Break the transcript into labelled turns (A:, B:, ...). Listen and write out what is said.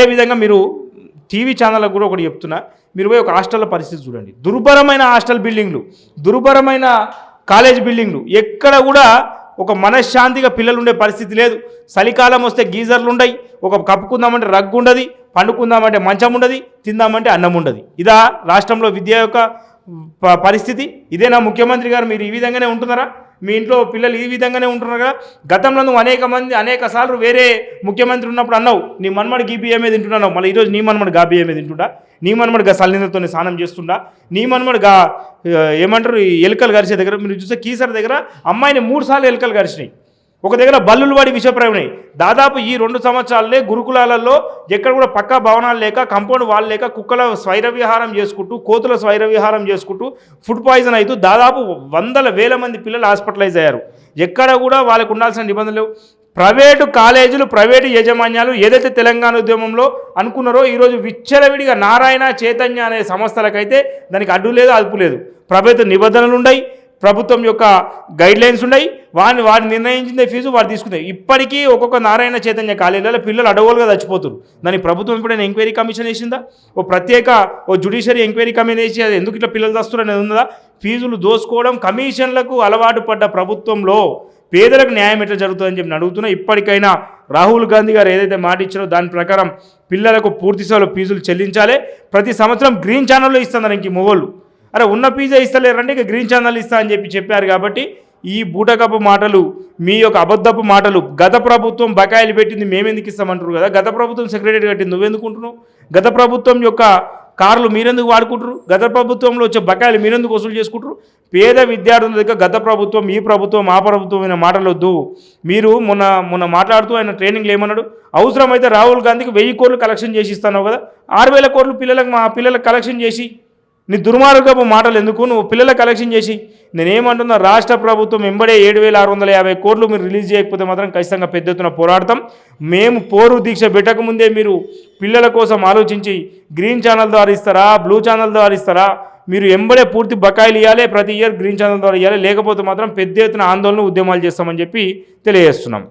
A: అదేవిధంగా మీరు టీవీ ఛానళ్ళకు కూడా ఒకటి చెప్తున్నా, మీరు పోయి ఒక హాస్టల్ల పరిస్థితి చూడండి. దుర్భరమైన హాస్టల్ బిల్డింగ్లు, దుర్భరమైన కాలేజ్ బిల్డింగ్లు, ఎక్కడ కూడా ఒక మనశ్శాంతిగా పిల్లలు ఉండే పరిస్థితి లేదు. చలికాలం వస్తే గీజర్లు ఉండయి, ఒక కప్పుకుందామంటే రగ్గు ఉండదు, పండుకుందామంటే మంచం ఉండదు, తిందామంటే అన్నం ఉండదు. ఇదా రాష్ట్రంలో విద్య యొక్క పరిస్థితి? ఇదేనా ముఖ్యమంత్రి గారు? మీరు ఈ విధంగానే ఉంటున్నారా? మీ ఇంట్లో పిల్లలు ఈ విధంగానే ఉంటున్నారు కదా? గతంలో నువ్వు అనేక సార్లు వేరే ముఖ్యమంత్రి ఉన్నప్పుడు అన్నావు నీ మన్మడు గీబియ్య మీద తింటున్నావు, మళ్ళీ ఈరోజు నీ మన్మడు గాబియ్య మీద తింటుండా, నీ మన్మడు సల్లిందతో స్నానం చేస్తుండా, నీ మన్మడు ఏమంటారు ఎలుకలు గరిచే దగ్గర మీరు చూస్తే కీసర దగ్గర అమ్మాయిని 3 సార్లు ఎలుకలు గరిచినాయి, ఒక దగ్గర బల్లులు వాడి విషప్రయమైనాయి. దాదాపు ఈ 2 సంవత్సరాలే గురుకులాలలో ఎక్కడ కూడా పక్కా భవనాలు లేక, కంపౌండ్ వాళ్ళు లేక, కుక్కల స్వైర విహారం చేసుకుంటూ, కోతుల స్వైర విహారం చేసుకుంటూ ఫుడ్ పాయిజన్ అవుతూ దాదాపు 100,000 మంది పిల్లలు హాస్పిటలైజ్ అయ్యారు. ఎక్కడ కూడా వాళ్ళకు ఉండాల్సిన నిబంధనలు లేవు. ప్రైవేటు కాలేజీలు, ప్రైవేటు యాజమాన్యాలు ఏదైతే తెలంగాణ ఉద్యమంలో అనుకున్నారో ఈరోజు విచ్చలవిడిగా నారాయణ, చైతన్య అనే సంస్థలకైతే దానికి అడ్డు లేదు, అదుపు లేదు. ప్రభుత్వ నిబంధనలు ఉన్నాయి, ప్రభుత్వం యొక్క గైడ్లైన్స్ ఉన్నాయి, వాడిని నిర్ణయించిన ఫీజు వాడు తీసుకుంటాయి. ఇప్పటికీ ఒక్కొక్క నారాయణ చైతన్య కాలేజీలలో పిల్లలు అడవులుగా చచ్చిపోతున్నారు. దానికి ప్రభుత్వం ఎప్పుడైనా ఎంక్వైరీ కమిషన్ వేసిందా? ఓ జ్యుడిషియరీ ఎంక్వైరీ కమిషన్ వేసి అది ఎందుకు ఇట్లా పిల్లలు వస్తున్నారు అనేది ఉందా? ఫీజులు దోసుకోవడం, కమిషన్లకు అలవాటు పడ్డ ప్రభుత్వంలో పేదలకు న్యాయం ఎట్లా జరుగుతుందని చెప్పి అడుగుతున్నా. ఇప్పటికైనా రాహుల్ గాంధీ గారు ఏదైతే మాట ఇచ్చారో దాని ప్రకారం పిల్లలకు పూర్తి స్థాయిలో ఫీజులు చెల్లించాలి. ప్రతి సంవత్సరం గ్రీన్ ఛానల్లో ఇస్తున్నారు ఇంక మొగోళ్ళు. అరే ఉన్న ఫీజే ఇస్తలేరంటే ఇక గ్రీన్ ఛానల్ ఇస్తా అని చెప్పారు. కాబట్టి ఈ బూటకపు మాటలు, మీ యొక్క అబద్ధపు మాటలు, గత ప్రభుత్వం బకాయిలు పెట్టింది మేమెందుకు ఇస్తామంటారు కదా, గత ప్రభుత్వం సెక్రటరీ కట్టింది నువ్వెందుకుంటున్నావు, గత ప్రభుత్వం యొక్క కార్లు మీరెందుకు వాడుకుంటారు, గత ప్రభుత్వంలో వచ్చే బకాయిలు మీరెందుకు వసూలు చేసుకుంటారు? పేద విద్యార్థుల దగ్గర గత ప్రభుత్వం, ఈ ప్రభుత్వం, ఆ ప్రభుత్వం అయిన మాటలు వద్దు. మీరు మొన్న మాట్లాడుతూ ఆయన ట్రైనింగ్లో ఏమన్నాడు, అవసరమైతే రాహుల్ గాంధీకి 1000 కోట్లు కలెక్షన్ చేసి ఇస్తాను కదా, 6000 కోట్లు మా పిల్లలకు కలెక్షన్ చేసి, నీ దుర్మార్గపు మాటలు ఎందుకు? నువ్వు పిల్లల కలెక్షన్ చేసి. నేనేమంటున్నా, రాష్ట్ర ప్రభుత్వం వెంబడే 7,650 కోట్లు మీరు రిలీజ్ చేయకపోతే మాత్రం ఖచ్చితంగా పెద్ద ఎత్తున పోరాడతాం. మేము పోరు దీక్ష పెట్టకముందే మీరు పిల్లల కోసం ఆలోచించి గ్రీన్ ఛానల్ ద్వారా ఇస్తారా, బ్లూ ఛానల్ ద్వారా ఇస్తారా, మీరు ఎంబడే పూర్తి బకాయిలు ఇవ్వాలి, ప్రతి ఇయర్ గ్రీన్ ఛానల్ ద్వారా ఇవ్వాలి, లేకపోతే మాత్రం పెద్ద ఎత్తున ఆందోళన, ఉద్యమాలు చేస్తామని చెప్పి తెలియజేస్తున్నాం.